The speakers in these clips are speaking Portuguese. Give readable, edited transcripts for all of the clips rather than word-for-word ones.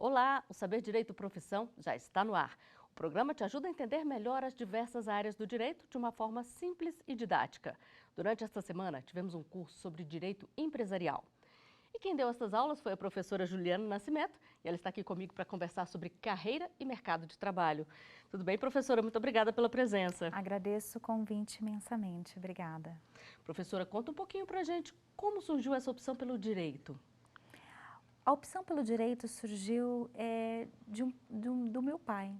Olá, o Saber Direito Profissão já está no ar. O programa te ajuda a entender melhor as diversas áreas do direito de uma forma simples e didática. Durante esta semana, tivemos um curso sobre direito empresarial. E quem deu essas aulas foi a professora Juliana Nascimento, e ela está aqui comigo para conversar sobre carreira e mercado de trabalho. Tudo bem, professora? Muito obrigada pela presença. Agradeço o convite imensamente. Obrigada. Professora, conta um pouquinho para a gente como surgiu essa opção pelo direito. A opção pelo direito surgiu do meu pai,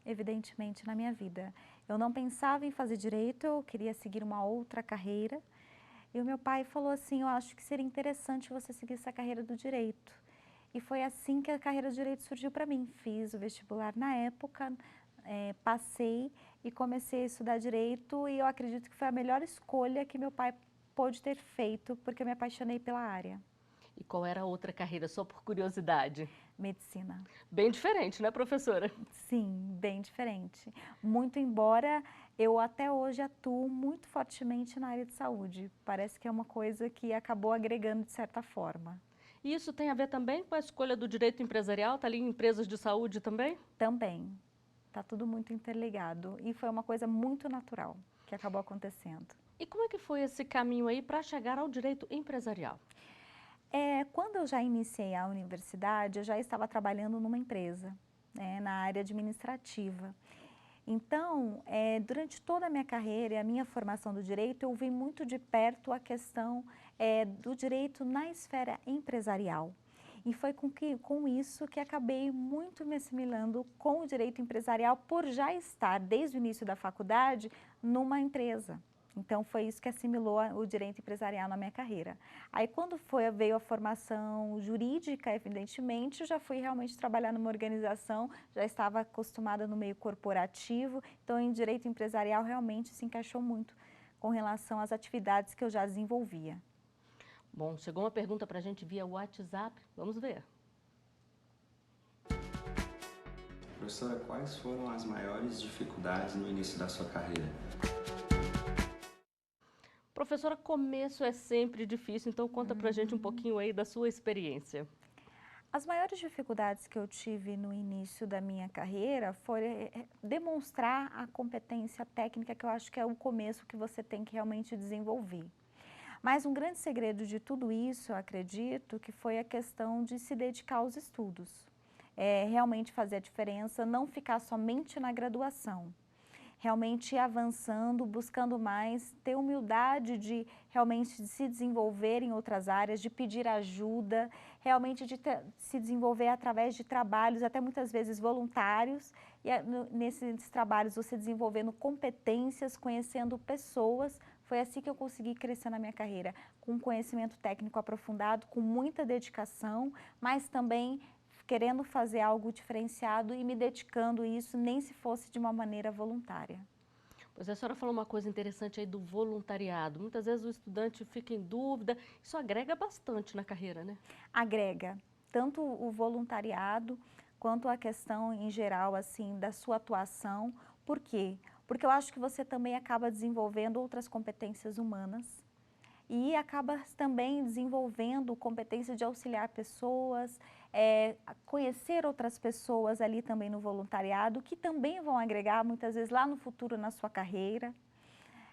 evidentemente, na minha vida. Eu não pensava em fazer direito, eu queria seguir uma outra carreira. E o meu pai falou assim, eu acho que seria interessante você seguir essa carreira do direito. E foi assim que a carreira do direito surgiu para mim. Fiz o vestibular na época, passei e comecei a estudar direito e eu acredito que foi a melhor escolha que meu pai pôde ter feito, porque eu me apaixonei pela área. E qual era a outra carreira, só por curiosidade? Medicina. Bem diferente, né, professora? Sim, bem diferente. Muito embora eu até hoje atuo muito fortemente na área de saúde. Parece que é uma coisa que acabou agregando de certa forma. E isso tem a ver também com a escolha do direito empresarial? Está ali em empresas de saúde também? Também. Está tudo muito interligado e foi uma coisa muito natural que acabou acontecendo. E como é que foi esse caminho aí para chegar ao direito empresarial? Quando eu já iniciei a universidade, eu já estava trabalhando numa empresa, né, na área administrativa. Então, durante toda a minha carreira e a minha formação do direito, eu vi muito de perto a questão do direito na esfera empresarial. E foi com isso que acabei muito me assimilando com o direito empresarial por já estar, desde o início da faculdade, numa empresa. Então, foi isso que assimilou o direito empresarial na minha carreira. Aí, quando veio a formação jurídica, evidentemente, eu já fui realmente trabalhar numa organização, já estava acostumada no meio corporativo, então, em direito empresarial, realmente se encaixou muito com relação às atividades que eu já desenvolvia. Bom, chegou uma pergunta para a gente via WhatsApp. Vamos ver. Professora, quais foram as maiores dificuldades no início da sua carreira? Professora, começo é sempre difícil, então conta pra gente um pouquinho aí da sua experiência. As maiores dificuldades que eu tive no início da minha carreira foi demonstrar a competência técnica, que eu acho que é o começo que você tem que realmente desenvolver. Mas um grande segredo de tudo isso, eu acredito, que foi a questão de se dedicar aos estudos. Realmente fazer a diferença, não ficar somente na graduação. Realmente ir avançando, buscando mais, ter humildade de realmente se desenvolver em outras áreas, de pedir ajuda, realmente de se desenvolver através de trabalhos, até muitas vezes voluntários, e nesses trabalhos você desenvolvendo competências, conhecendo pessoas. Foi assim que eu consegui crescer na minha carreira, com conhecimento técnico aprofundado, com muita dedicação, mas também querendo fazer algo diferenciado e me dedicando a isso, nem se fosse de uma maneira voluntária. Pois a senhora falou uma coisa interessante aí do voluntariado. Muitas vezes o estudante fica em dúvida, isso agrega bastante na carreira, né? Agrega tanto o voluntariado quanto a questão em geral assim da sua atuação. Por quê? Porque eu acho que você também acaba desenvolvendo outras competências humanas e acaba também desenvolvendo competência de auxiliar pessoas, conhecer outras pessoas ali também no voluntariado, que também vão agregar muitas vezes lá no futuro na sua carreira.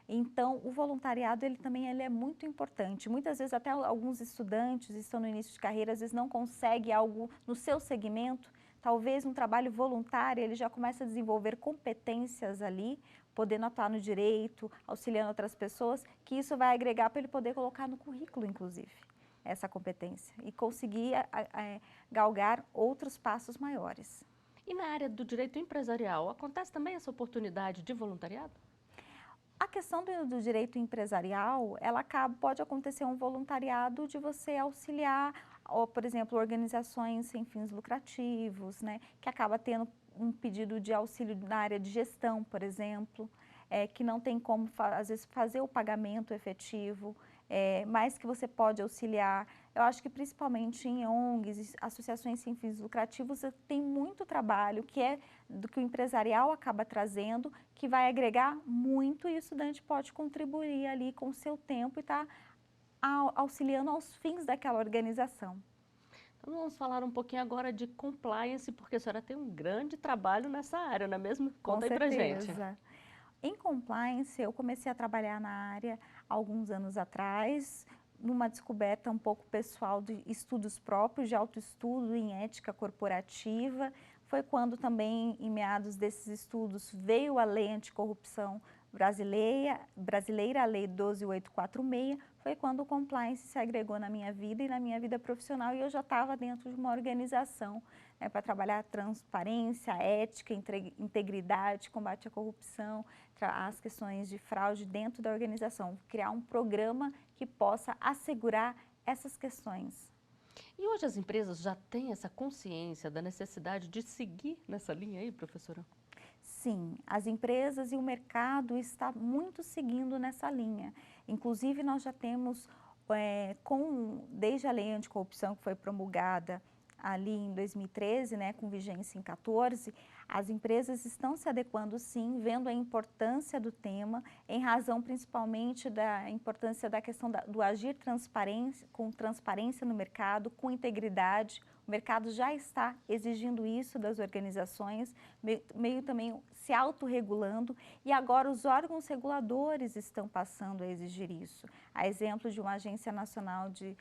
Então, o voluntariado ele é muito importante. Muitas vezes até alguns estudantes estão no início de carreira, às vezes não conseguem algo no seu segmento, talvez um trabalho voluntário, ele já começa a desenvolver competências ali, podendo atuar no direito, auxiliando outras pessoas, que isso vai agregar para ele poder colocar no currículo, inclusive, essa competência e conseguir galgar outros passos maiores. E na área do direito empresarial, acontece também essa oportunidade de voluntariado? A questão do direito empresarial, pode acontecer um voluntariado de você auxiliar, ou, por exemplo, organizações sem fins lucrativos, né, que acaba tendo um pedido de auxílio na área de gestão, por exemplo, que não tem como, às vezes, fazer o pagamento efetivo, mas que você pode auxiliar. Eu acho que principalmente em ONGs, associações sem fins lucrativos, tem muito trabalho do que o empresarial acaba trazendo, que vai agregar muito e o estudante pode contribuir ali com o seu tempo e estar auxiliando aos fins daquela organização. Então, vamos falar um pouquinho agora de compliance, porque a senhora tem um grande trabalho nessa área, não é mesmo? Conta aí pra gente. Em compliance, eu comecei a trabalhar na área há alguns anos atrás, numa descoberta um pouco pessoal de estudos próprios, de autoestudo em ética corporativa. Foi quando também, em meados desses estudos, veio a Lei Anticorrupção brasileira, a Lei 12.846, foi quando o compliance se agregou na minha vida e na minha vida profissional, e eu já estava dentro de uma organização, né, para trabalhar transparência, ética, integridade, combate à corrupção, as questões de fraude dentro da organização, criar um programa que possa assegurar essas questões. E hoje as empresas já têm essa consciência da necessidade de seguir nessa linha aí, professora? Sim, as empresas e o mercado está muito seguindo nessa linha. Inclusive, nós já temos, desde a lei anticorrupção que foi promulgada ali em 2013, né, com vigência em 2014, as empresas estão se adequando sim, vendo a importância do tema, em razão principalmente da importância da questão do agir com transparência no mercado, com integridade. O mercado já está exigindo isso das organizações, meio também se autorregulando, e agora os órgãos reguladores estão passando a exigir isso. A exemplo de uma Agência Nacional de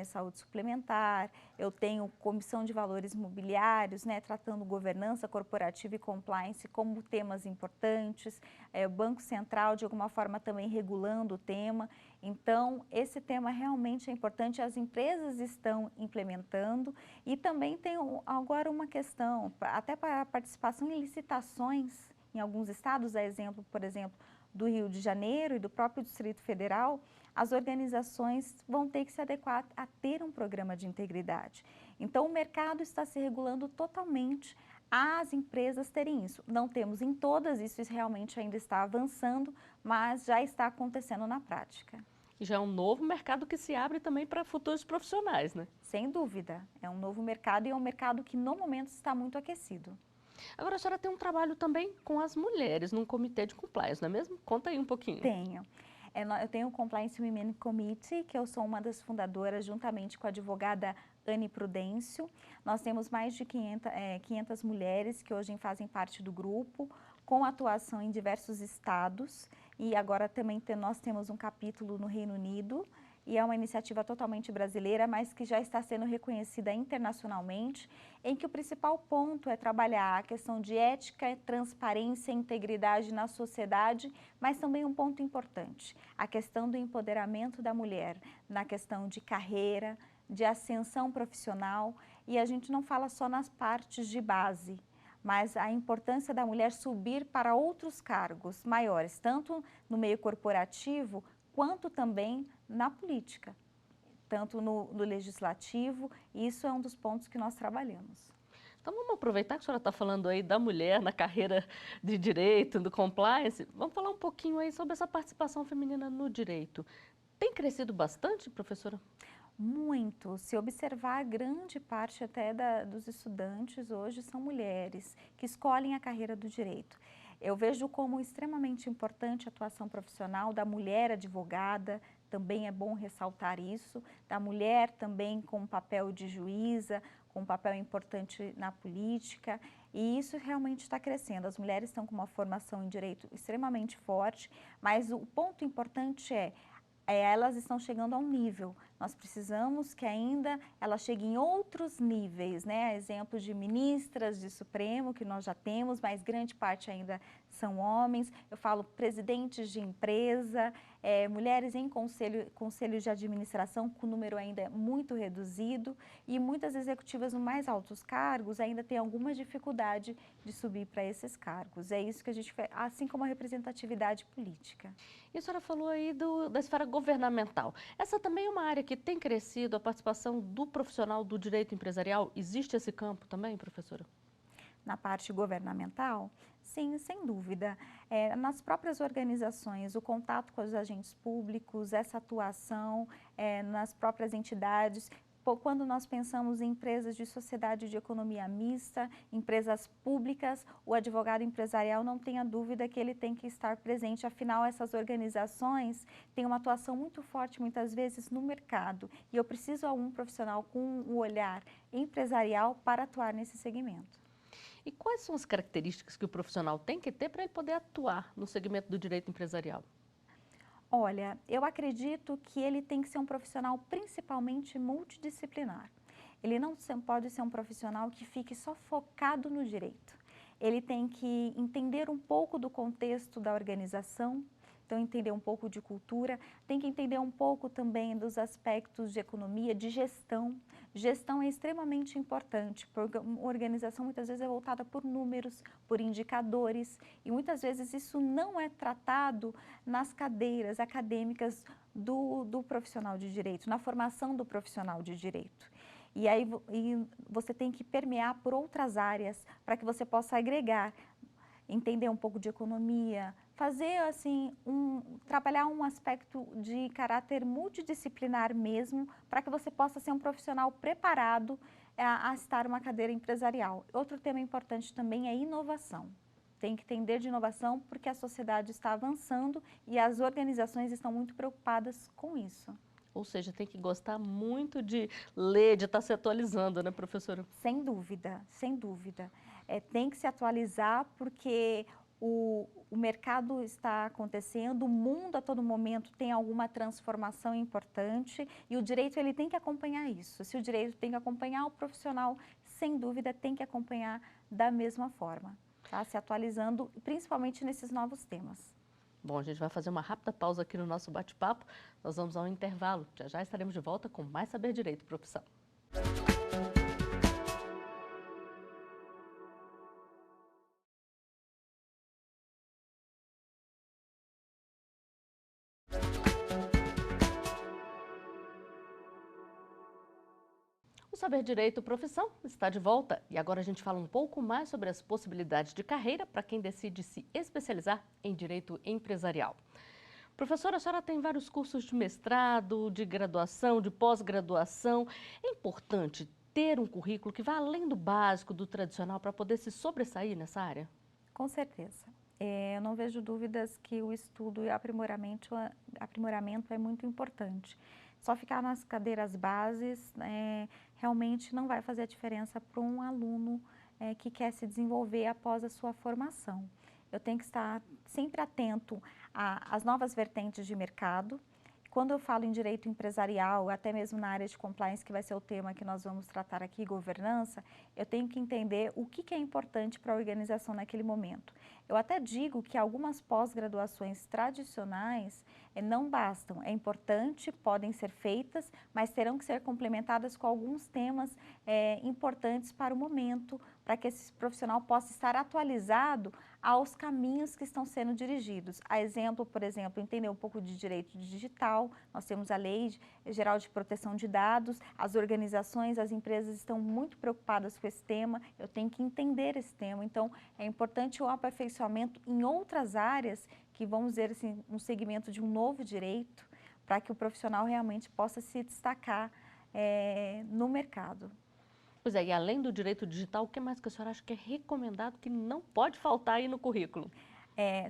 Saúde Suplementar, eu tenho Comissão de Valores Mobiliários, né, tratando governança corporativa e compliance como temas importantes, o Banco Central de alguma forma também regulando o tema. Então, esse tema realmente é importante, as empresas estão implementando, e também tem agora uma questão, até para a participação em licitações em alguns estados, a exemplo, por exemplo, do Rio de Janeiro e do próprio Distrito Federal, as organizações vão ter que se adequar a ter um programa de integridade. Então, o mercado está se regulando totalmente às empresas terem isso. Não temos em todas, isso realmente ainda está avançando, mas já está acontecendo na prática. E já é um novo mercado que se abre também para futuros profissionais, né? Sem dúvida, é um novo mercado e é um mercado que no momento está muito aquecido. Agora a senhora tem um trabalho também com as mulheres num comitê de compliance, não é mesmo? Conta aí um pouquinho. Tenho. Eu tenho o Compliance Women Committee, que eu sou uma das fundadoras, juntamente com a advogada Anne Prudêncio. Nós temos mais de 500 mulheres que hoje fazem parte do grupo, com atuação em diversos estados, e agora também nós temos um capítulo no Reino Unido, e é uma iniciativa totalmente brasileira, mas que já está sendo reconhecida internacionalmente, em que o principal ponto é trabalhar a questão de ética, transparência e integridade na sociedade, mas também um ponto importante, a questão do empoderamento da mulher, na questão de carreira, de ascensão profissional, e a gente não fala só nas partes de base, mas a importância da mulher subir para outros cargos maiores, tanto no meio corporativo, quanto também na política, tanto no legislativo, e isso é um dos pontos que nós trabalhamos. Então vamos aproveitar que a senhora está falando aí da mulher na carreira de direito, do compliance, vamos falar um pouquinho aí sobre essa participação feminina no direito. Tem crescido bastante, professora? Muito. Se observar, grande parte até dos estudantes hoje são mulheres que escolhem a carreira do direito. Eu vejo como extremamente importante a atuação profissional da mulher advogada, também é bom ressaltar isso, da mulher também com papel de juíza, com um papel importante na política, e isso realmente está crescendo. As mulheres estão com uma formação em direito extremamente forte, mas o ponto importante elas estão chegando a um nível. Nós precisamos que ainda elas cheguem em outros níveis, né? Exemplo de ministras de Supremo, que nós já temos, mas grande parte ainda são homens. Eu falo presidentes de empresa, mulheres em conselhos de administração, com o número ainda é muito reduzido, e muitas executivas nos mais altos cargos ainda têm alguma dificuldade de subir para esses cargos. É isso que a gente faz, assim como a representatividade política. E a senhora falou aí da esfera governamental. Essa também é uma área que tem crescido, a participação do profissional do direito empresarial. Existe esse campo também, professora? Na parte governamental? Sim, sem dúvida. Nas próprias organizações, o contato com os agentes públicos, essa atuação nas próprias entidades, quando nós pensamos em empresas de sociedade de economia mista, empresas públicas, o advogado empresarial não tenha dúvida que ele tem que estar presente, afinal essas organizações têm uma atuação muito forte muitas vezes no mercado e eu preciso de algum profissional com um olhar empresarial para atuar nesse segmento. E quais são as características que o profissional tem que ter para ele poder atuar no segmento do direito empresarial? Olha, eu acredito que ele tem que ser um profissional principalmente multidisciplinar. Ele não pode ser um profissional que fique só focado no direito. Ele tem que entender um pouco do contexto da organização, então entender um pouco de cultura, tem que entender um pouco também dos aspectos de economia, de gestão. Gestão é extremamente importante, porque uma organização muitas vezes é voltada por números, por indicadores, e muitas vezes isso não é tratado nas cadeiras acadêmicas do profissional de direito, na formação do profissional de direito. E aí você tem que permear por outras áreas para que você possa agregar, entender um pouco de economia, fazer assim, trabalhar um aspecto de caráter multidisciplinar mesmo, para que você possa ser um profissional preparado a estar numa cadeira empresarial. Outro tema importante também é inovação. Tem que entender de inovação porque a sociedade está avançando e as organizações estão muito preocupadas com isso. Ou seja, tem que gostar muito de ler, de estar se atualizando, né, professora? Sem dúvida, sem dúvida. Tem que se atualizar porque o mercado está acontecendo, o mundo a todo momento tem alguma transformação importante e o direito ele tem que acompanhar isso. Se o direito tem que acompanhar, o profissional, sem dúvida, tem que acompanhar da mesma forma, tá? Se atualizando, principalmente nesses novos temas. Bom, a gente vai fazer uma rápida pausa aqui no nosso bate-papo. Nós vamos ao intervalo. Já estaremos de volta com mais Saber Direito, profissão. O Saber Direito Profissão está de volta e agora a gente fala um pouco mais sobre as possibilidades de carreira para quem decide se especializar em direito empresarial. Professora, a senhora tem vários cursos de mestrado, de graduação, de pós-graduação. É importante ter um currículo que vá além do básico, do tradicional, para poder se sobressair nessa área? Com certeza. Eu não vejo dúvidas que o estudo e aprimoramento é muito importante. Só ficar nas cadeiras bases realmente não vai fazer a diferença para um aluno que quer se desenvolver após a sua formação. Eu tenho que estar sempre atento às novas vertentes de mercado. Quando eu falo em direito empresarial, até mesmo na área de compliance, que vai ser o tema que nós vamos tratar aqui, governança, eu tenho que entender o que é importante para a organização naquele momento. Eu até digo que algumas pós-graduações tradicionais não bastam. É importante, podem ser feitas, mas terão que ser complementadas com alguns temas importantes para o momento, para que esse profissional possa estar atualizado aos caminhos que estão sendo dirigidos. A exemplo, por exemplo, entender um pouco de direito digital, nós temos a Lei Geral de Proteção de Dados, as organizações, as empresas estão muito preocupadas com esse tema, eu tenho que entender esse tema, então é importante o aperfeiçoamento em outras áreas que vamos dizer assim, um segmento de um novo direito, para que o profissional realmente possa se destacar no mercado. Pois é, e além do direito digital, o que mais que a senhora acha que é recomendado, que não pode faltar aí no currículo?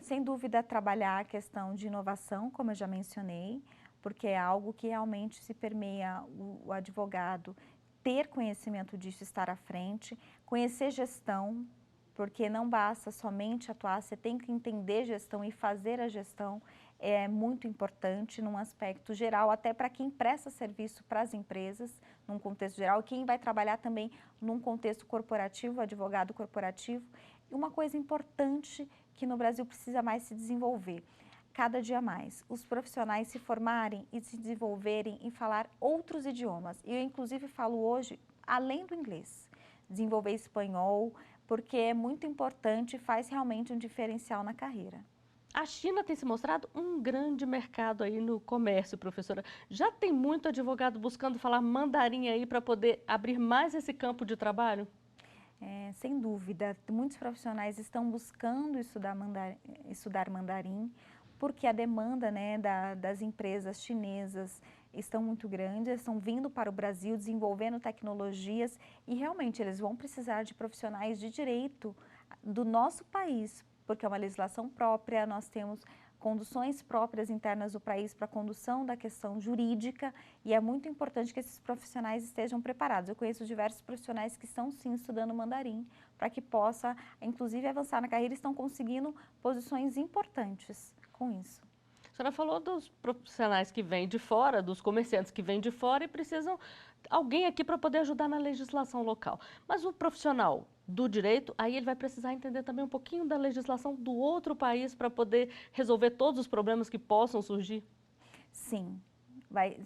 Sem dúvida, trabalhar a questão de inovação, como eu já mencionei, porque é algo que realmente se permeia o advogado ter conhecimento disso, estar à frente, conhecer gestão, porque não basta somente atuar, você tem que entender gestão e fazer a gestão, é muito importante num aspecto geral, até para quem presta serviço para as empresas, num contexto geral, quem vai trabalhar também num contexto corporativo, advogado corporativo. E uma coisa importante que no Brasil precisa mais se desenvolver, cada dia mais, os profissionais se formarem e se desenvolverem em falar outros idiomas. E eu inclusive falo hoje, além do inglês, desenvolver espanhol, porque é muito importante e faz realmente um diferencial na carreira. A China tem se mostrado um grande mercado aí no comércio, professora. Já tem muito advogado buscando falar mandarim aí para poder abrir mais esse campo de trabalho? Sem dúvida, muitos profissionais estão buscando estudar mandarim, porque a demanda das empresas chinesas estão muito grandes, estão vindo para o Brasil, desenvolvendo tecnologias e realmente eles vão precisar de profissionais de direito do nosso país, porque é uma legislação própria, nós temos conduções próprias internas do país para a condução da questão jurídica e é muito importante que esses profissionais estejam preparados. Eu conheço diversos profissionais que estão sim estudando mandarim para que possa, inclusive, avançar na carreira e estão conseguindo posições importantes com isso. A senhora falou dos profissionais que vêm de fora, dos comerciantes que vêm de fora e precisam alguém aqui para poder ajudar na legislação local. Mas o profissional do direito, aí ele vai precisar entender também um pouquinho da legislação do outro país para poder resolver todos os problemas que possam surgir? Sim,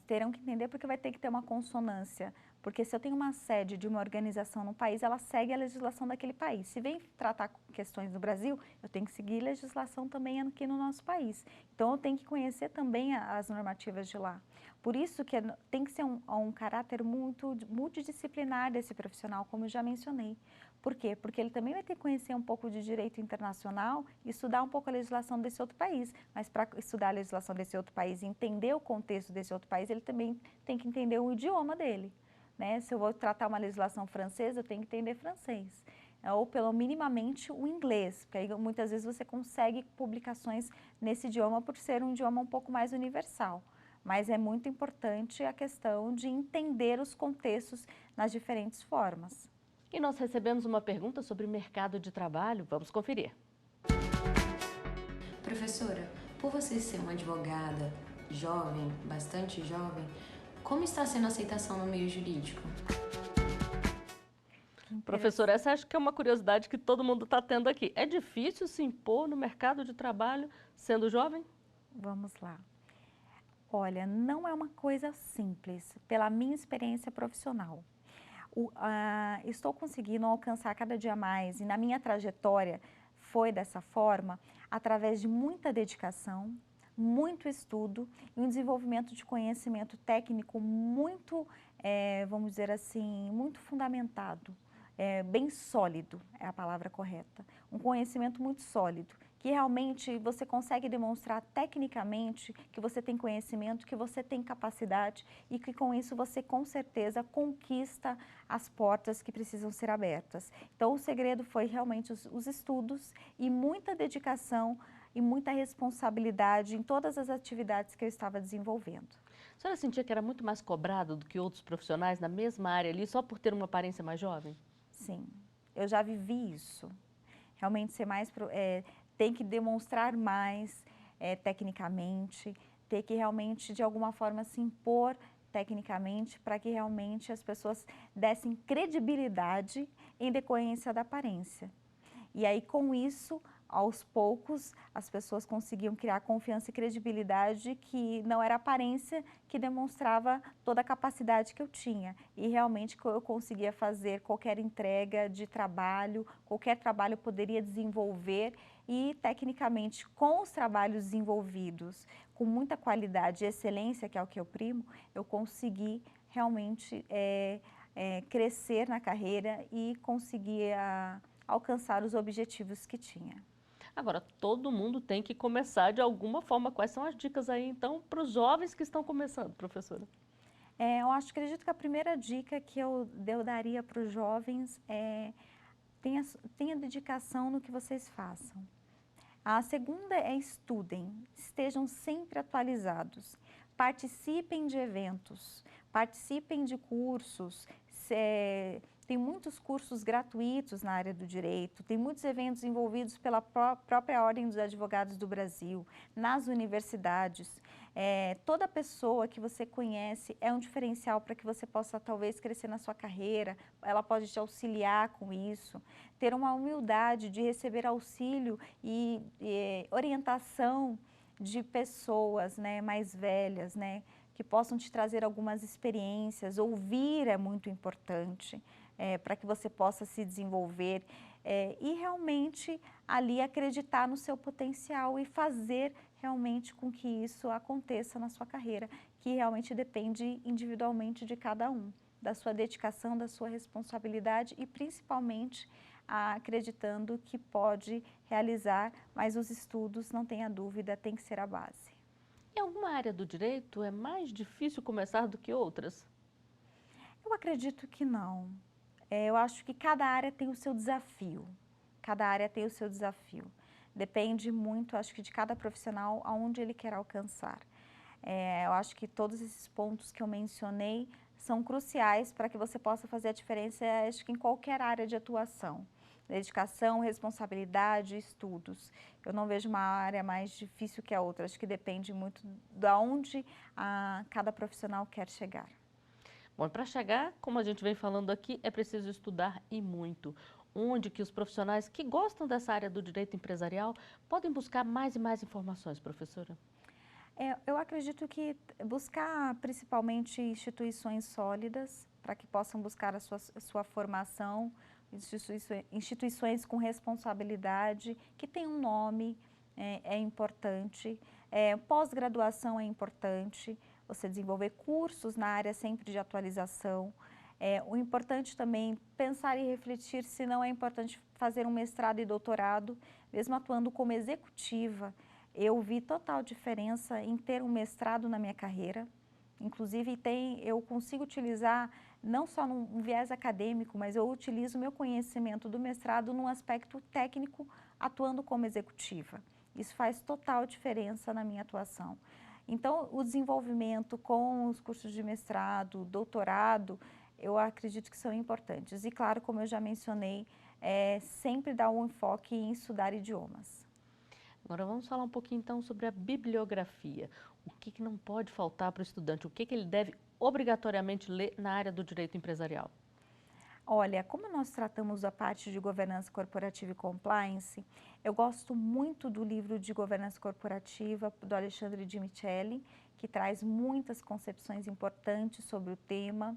terão que entender porque vai ter que ter uma consonância. Porque se eu tenho uma sede de uma organização no país, ela segue a legislação daquele país. Se vem tratar questões no Brasil, eu tenho que seguir legislação também aqui no nosso país. Então, eu tenho que conhecer também as normativas de lá. Por isso que tem que ser um caráter muito multidisciplinar desse profissional, como eu já mencionei. Por quê? Porque ele também vai ter que conhecer um pouco de direito internacional e estudar um pouco a legislação desse outro país. Mas para estudar a legislação desse outro país e entender o contexto desse outro país, ele também tem que entender o idioma dele. Né? Se eu vou tratar uma legislação francesa, eu tenho que entender francês. Ou pelo minimamente o inglês, porque aí muitas vezes você consegue publicações nesse idioma por ser um idioma um pouco mais universal. Mas é muito importante a questão de entender os contextos nas diferentes formas. E nós recebemos uma pergunta sobre mercado de trabalho, vamos conferir. Professora, por você ser uma advogada jovem, bastante jovem, como está sendo a aceitação no meio jurídico? Professora, essa acho que é uma curiosidade que todo mundo está tendo aqui. É difícil se impor no mercado de trabalho sendo jovem? Vamos lá. Olha, não é uma coisa simples, pela minha experiência profissional. Estou conseguindo alcançar cada dia mais e na minha trajetória foi dessa forma, através de muita dedicação, muito estudo e um desenvolvimento de conhecimento técnico muito, vamos dizer assim, muito fundamentado, bem sólido é a palavra correta. Um conhecimento muito sólido, que realmente você consegue demonstrar tecnicamente que você tem conhecimento, que você tem capacidade e que com isso você com certeza conquista as portas que precisam ser abertas. Então o segredo foi realmente os estudos e muita dedicação e muita responsabilidade em todas as atividades que eu estava desenvolvendo. A senhora sentia que era muito mais cobrado do que outros profissionais na mesma área ali, só por ter uma aparência mais jovem? Sim, eu já vivi isso. Realmente ser mais... tem que demonstrar mais tecnicamente, ter que realmente de alguma forma se impor tecnicamente para que realmente as pessoas dessem credibilidade em decorrência da aparência. E aí com isso, aos poucos, as pessoas conseguiam criar confiança e credibilidade que não era a aparência que demonstrava toda a capacidade que eu tinha. E realmente eu conseguia fazer qualquer entrega de trabalho, qualquer trabalho eu poderia desenvolver e tecnicamente com os trabalhos desenvolvidos, com muita qualidade e excelência, que é o que eu primo, eu consegui realmente crescer na carreira e conseguir alcançar os objetivos que tinha. Agora, todo mundo tem que começar de alguma forma. Quais são as dicas aí, então, para os jovens que estão começando, professora? Eu acredito que a primeira dica que eu daria para os jovens é tenha dedicação no que vocês façam. A segunda é estudem, estejam sempre atualizados, participem de eventos, participem de cursos, tem muitos cursos gratuitos na área do direito, tem muitos eventos envolvidos pela própria Ordem dos Advogados do Brasil, nas universidades. Toda pessoa que você conhece é um diferencial para que você possa talvez crescer na sua carreira, ela pode te auxiliar com isso. Ter uma humildade de receber auxílio e orientação de pessoas, né, mais velhas, né, que possam te trazer algumas experiências. Ouvir é muito importante para que você possa se desenvolver e realmente ali acreditar no seu potencial e fazer realmente com que isso aconteça na sua carreira, que realmente depende individualmente de cada um, da sua dedicação, da sua responsabilidade e principalmente acreditando que pode realizar, mas os estudos, não tenha dúvida, tem que ser a base. Em alguma área do direito é mais difícil começar do que outras? Eu acredito que não. Eu acho que cada área tem o seu desafio. Cada área tem o seu desafio. Depende muito, acho que de cada profissional, aonde ele quer alcançar. Eu acho que todos esses pontos que eu mencionei são cruciais para que você possa fazer a diferença, acho que em qualquer área de atuação. Dedicação, responsabilidade, estudos. Eu não vejo uma área mais difícil que a outra, acho que depende muito de onde cada profissional quer chegar. Bom, para chegar, como a gente vem falando aqui, é preciso estudar e muito. Onde que os profissionais que gostam dessa área do direito empresarial podem buscar mais e mais informações, professora? Eu acredito que buscar principalmente instituições sólidas para que possam buscar a sua formação, instituições com responsabilidade, que tenham um nome, é importante. Pós-graduação é importante, você desenvolver cursos na área sempre de atualização. O importante também pensar e refletir se não é importante fazer um mestrado e doutorado, mesmo atuando como executiva. Eu vi total diferença em ter um mestrado na minha carreira, inclusive eu consigo utilizar não só num viés acadêmico, mas eu utilizo o meu conhecimento do mestrado num aspecto técnico, atuando como executiva. Isso faz total diferença na minha atuação. Então, o desenvolvimento com os cursos de mestrado, doutorado, eu acredito que são importantes. E claro, como eu já mencionei, sempre dar um enfoque em estudar idiomas. Agora vamos falar um pouquinho então sobre a bibliografia. O que não pode faltar para o estudante? O que ele deve obrigatoriamente ler na área do direito empresarial? Olha, como nós tratamos a parte de governança corporativa e compliance, eu gosto muito do livro de governança corporativa do Alexandre de Micheli, que traz muitas concepções importantes sobre o tema.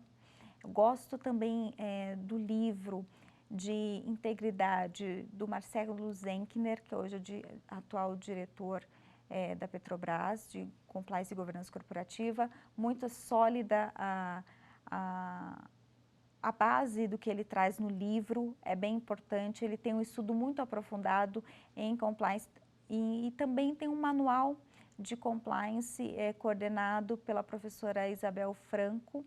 Eu gosto também do livro de integridade do Marcelo Zenkner, que hoje é o atual diretor da Petrobras, de compliance e governança corporativa, muito sólida a base do que ele traz no livro, é bem importante, ele tem um estudo muito aprofundado em compliance e também tem um manual de compliance coordenado pela professora Isabel Franco,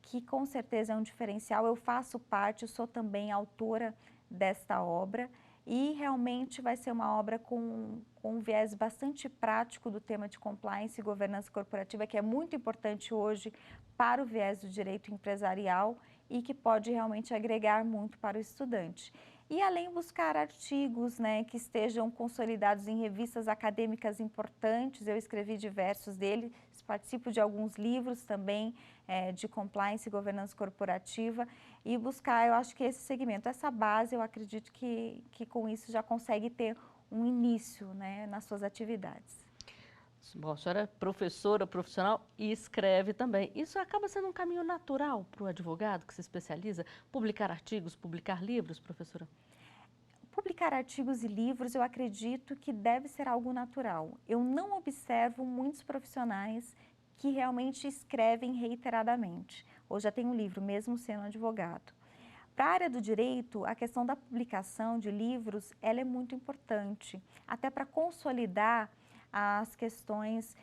que com certeza é um diferencial. Eu faço parte, eu sou também autora desta obra e realmente vai ser uma obra com um viés bastante prático do tema de compliance e governança corporativa, que é muito importante hoje para o viés do direito empresarial e que pode realmente agregar muito para o estudante. E além buscar artigos que estejam consolidados em revistas acadêmicas importantes, eu escrevi diversos deles, participo de alguns livros também de compliance e governança corporativa e buscar, eu acho que esse segmento, essa base, eu acredito que com isso já consegue ter um início nas suas atividades. Bom, a senhora é professora, profissional e escreve também. Isso acaba sendo um caminho natural para o advogado que se especializa? Publicar artigos, publicar livros, professora? Publicar artigos e livros, eu acredito que deve ser algo natural. Eu não observo muitos profissionais que realmente escrevem reiteradamente. Ou já tem um livro, mesmo sendo advogado. Para a área do direito, a questão da publicação de livros, ela é muito importante, até para consolidar as questões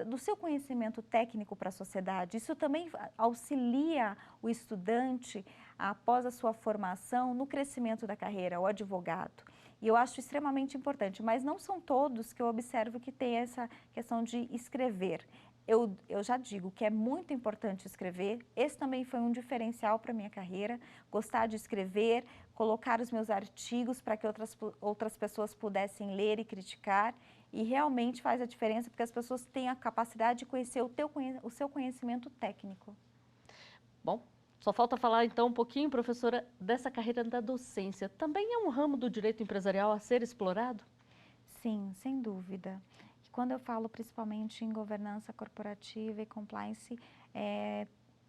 do seu conhecimento técnico para a sociedade. Isso também auxilia o estudante, após a sua formação, no crescimento da carreira, o advogado. E eu acho extremamente importante, mas não são todos que eu observo que tem essa questão de escrever. Eu já digo que é muito importante escrever, esse também foi um diferencial para a minha carreira, gostar de escrever, colocar os meus artigos para que outras pessoas pudessem ler e criticar, e realmente faz a diferença porque as pessoas têm a capacidade de conhecer o seu conhecimento técnico. Bom, só falta falar então um pouquinho, professora, dessa carreira da docência. Também é um ramo do direito empresarial a ser explorado? Sim, sem dúvida. Quando eu falo principalmente em governança corporativa e compliance,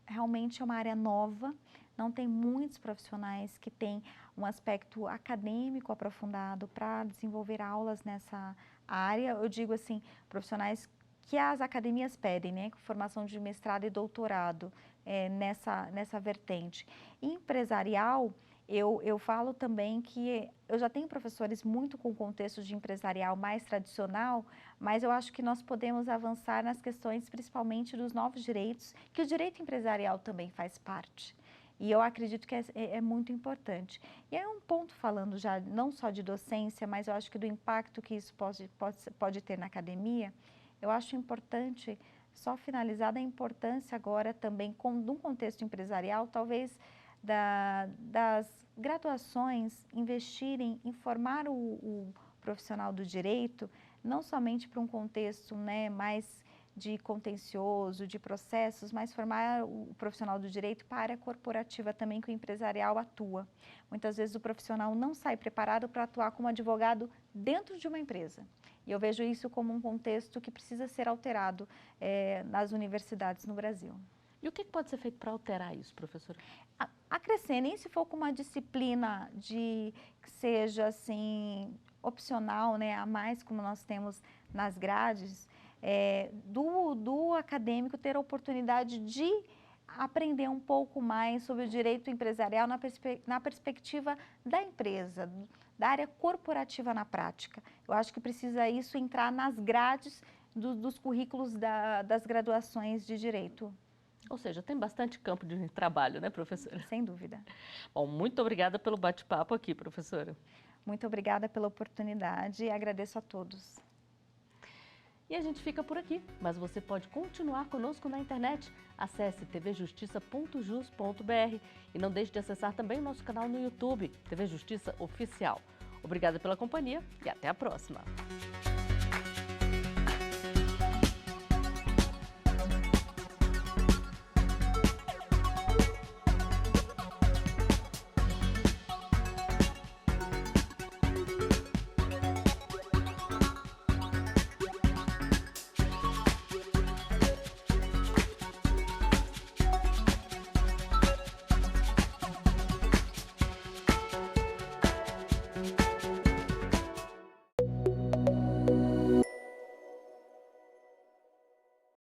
realmente é uma área nova, não tem muitos profissionais que têm um aspecto acadêmico aprofundado para desenvolver aulas nessa área. Eu digo assim, profissionais que as academias pedem, com formação de mestrado e doutorado nessa vertente. E empresarial, Eu falo também que eu já tenho professores muito com contexto de empresarial mais tradicional, mas eu acho que nós podemos avançar nas questões principalmente dos novos direitos, que o direito empresarial também faz parte. E eu acredito que é muito importante. E é um ponto falando já não só de docência, mas eu acho que do impacto que isso pode ter na academia, eu acho importante, só finalizar, da importância agora também, num contexto empresarial, talvez das graduações investirem em formar o profissional do direito, não somente para um contexto, né, mais de contencioso, de processos, mas formar o profissional do direito para a área corporativa também, que o empresarial atua. Muitas vezes o profissional não sai preparado para atuar como advogado dentro de uma empresa. E eu vejo isso como um contexto que precisa ser alterado nas universidades no Brasil. E o que pode ser feito para alterar isso, professora? Acrescer, nem se for com uma disciplina que seja assim, opcional, né, a mais, como nós temos nas grades, do acadêmico ter a oportunidade de aprender um pouco mais sobre o direito empresarial na perspectiva da empresa, da área corporativa na prática. Eu acho que precisa isso entrar nas grades dos currículos das graduações de direito. Ou seja, tem bastante campo de trabalho, né, professora? Sem dúvida. Bom, muito obrigada pelo bate-papo aqui, professora. Muito obrigada pela oportunidade e agradeço a todos. E a gente fica por aqui, mas você pode continuar conosco na internet. Acesse tvjustiça.jus.br e não deixe de acessar também o nosso canal no YouTube, TV Justiça Oficial. Obrigada pela companhia e até a próxima!